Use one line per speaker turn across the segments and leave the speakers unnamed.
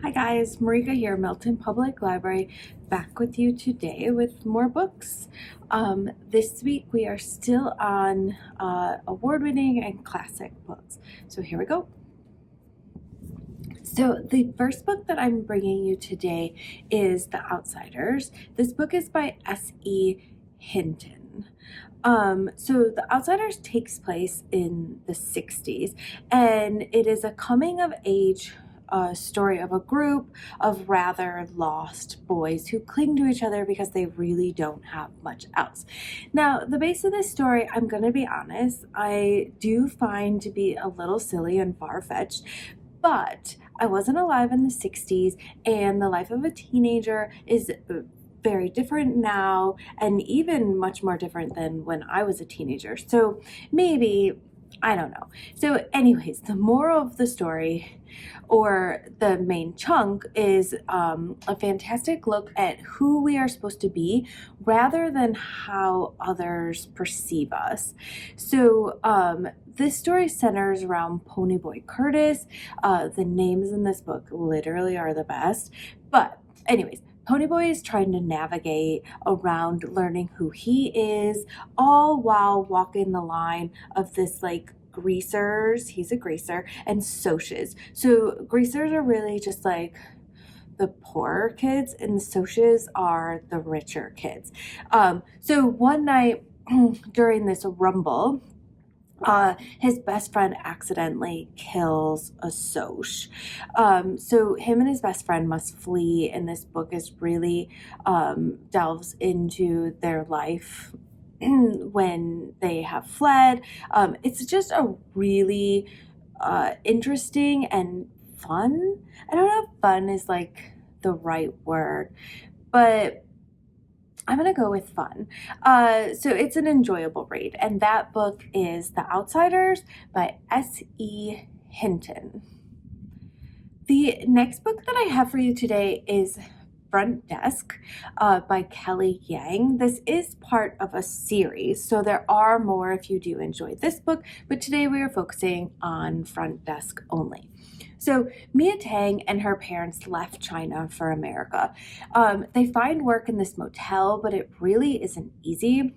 Hi guys, Marijka here, Milton Public Library, back with you today with more books. This week we are still on award-winning and classic books. So here we go. So the first book that I'm bringing you today is The Outsiders. This book is by S.E. Hinton. So The Outsiders takes place in the 60s, and it is a coming of age story of a group of rather lost boys who cling to each other because they really don't have much else. Now, the base of this story, I'm going to be honest, I do find to be a little silly and far-fetched, but I wasn't alive in the 60s, and the life of a teenager is very different now, and even much more different than when I was a teenager. So maybe, I don't know. So anyways, the moral of the story, or the main chunk, is a fantastic look at who we are supposed to be rather than how others perceive us. So this story centers around Ponyboy Curtis. The names in this book literally are the best. But anyways, Ponyboy is trying to navigate around learning who he is, all while walking the line of this greasers, he's a greaser, and socias. So greasers are really just like the poorer kids, and the socias are the richer kids. So one night during this rumble, his best friend accidentally kills a Soch. So him and his best friend must flee, and this book is really delves into their life when they have fled. It's just a really interesting and fun. I don't know if fun is like the right word, but I'm going to go with fun. So it's an enjoyable read, and that book is The Outsiders by S.E. Hinton. The next book that I have for you today is Front Desk by Kelly Yang. This is part of a series, so there are more if you do enjoy this book, but today we are focusing on Front Desk only. So Mia Tang and her parents left China for America. They find work in this motel, but it really isn't easy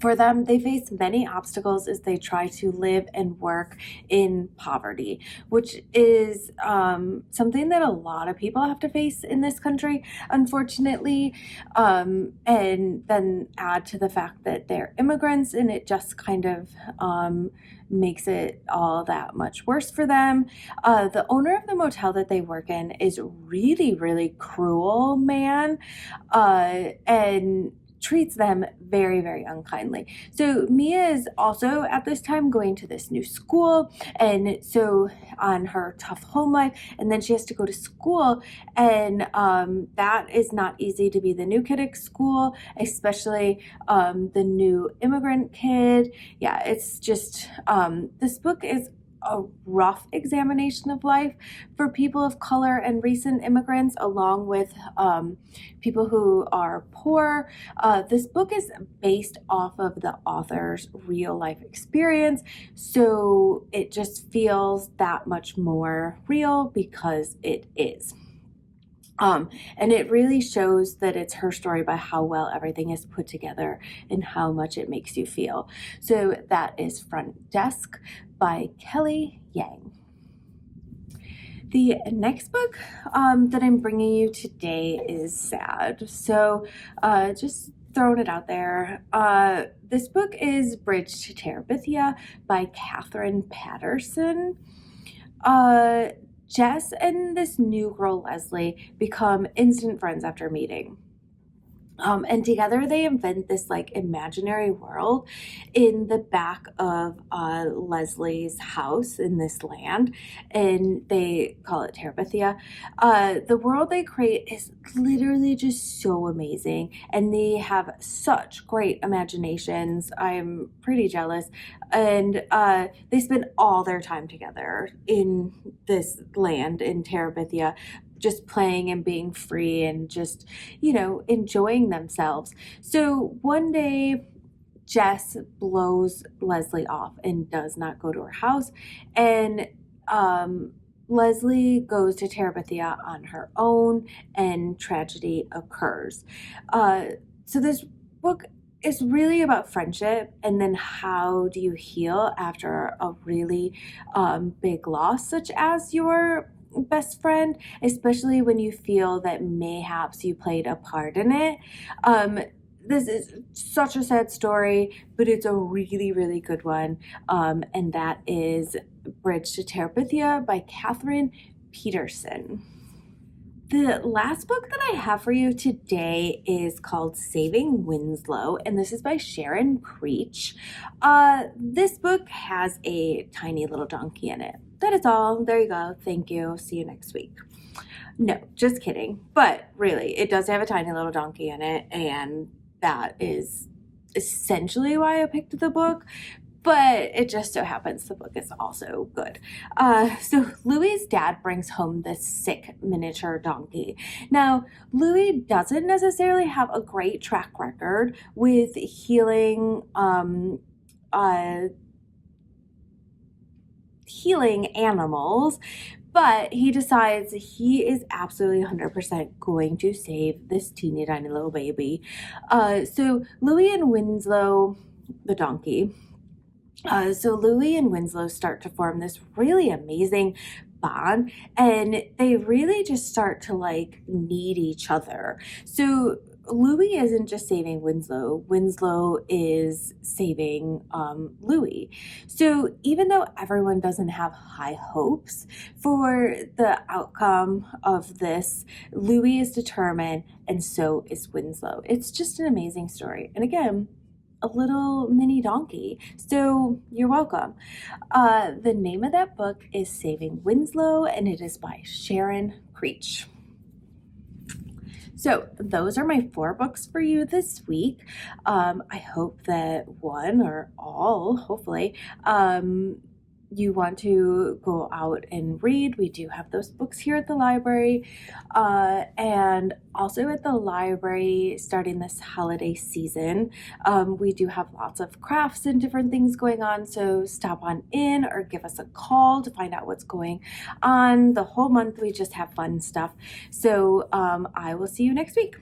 for them. They face many obstacles as they try to live and work in poverty, which is something that a lot of people have to face in this country, unfortunately. And then add to the fact that they're immigrants, and it just kind of makes it all that much worse for them. The owner of the motel that they work in is really, really cruel man, and treats them very, very unkindly. So Mia is also at this time going to this new school, and so on her tough home life, and then she has to go to school, and that is not easy to be the new kid at school, especially the new immigrant kid. Yeah, it's just this book is a rough examination of life for people of color and recent immigrants, along with people who are poor. This book is based off of the author's real life experience, so it just feels that much more real because it is. And it really shows that it's her story by how well everything is put together and how much it makes you feel. So that is Front Desk by Kelly Yang. The next book that I'm bringing you today is sad. So just throwing it out there. This book is Bridge to Terabithia by Katherine Paterson. Jess and this new girl, Leslie, become instant friends after meeting. And together they invent this imaginary world in the back of Leslie's house in this land, and they call it Terabithia. The world they create is literally just so amazing, and they have such great imaginations. I'm pretty jealous. And they spend all their time together in this land in Terabithia, just playing and being free and just, enjoying themselves. So one day, Jess blows Leslie off and does not go to her house. And Leslie goes to Terabithia on her own, and tragedy occurs. Uh, so this book is really about friendship, and then how do you heal after a really big loss, such as your best friend, especially when you feel that mayhaps you played a part in it. Um, this is such a sad story, but it's a really, really good one. And that is Bridge to Terabithia by Katherine Paterson. The last book that I have for you today is called Saving Winslow, and this is by Sharon Creech. This book has a tiny little donkey in it. That is all. There you go. Thank you. See you next week. No, just kidding. But really, it does have a tiny little donkey in it, and that is essentially why I picked the book. But it just so happens the book is also good. So Louis's dad brings home this sick miniature donkey. Now, Louis doesn't necessarily have a great track record with healing animals, but he decides he is absolutely 100% going to save this teeny tiny little baby. So Louis and Winslow, the donkey, so Louis and Winslow start to form this really amazing bond, and they really just start to like need each other. So Louis isn't just saving Winslow, Winslow is saving Louis. So even though everyone doesn't have high hopes for the outcome of this, Louis is determined, and so is Winslow. It's just an amazing story. And again, a little mini donkey. So you're welcome. The name of that book is Saving Winslow, and it is by Sharon Creech. So those are my 4 books for you this week. I hope that one or all, hopefully, you want to go out and read. We do have those books here at the library. And also at the library, starting this holiday season, we do have lots of crafts and different things going on. So stop on in or give us a call to find out what's going on. The whole month, we just have fun stuff. So I will see you next week.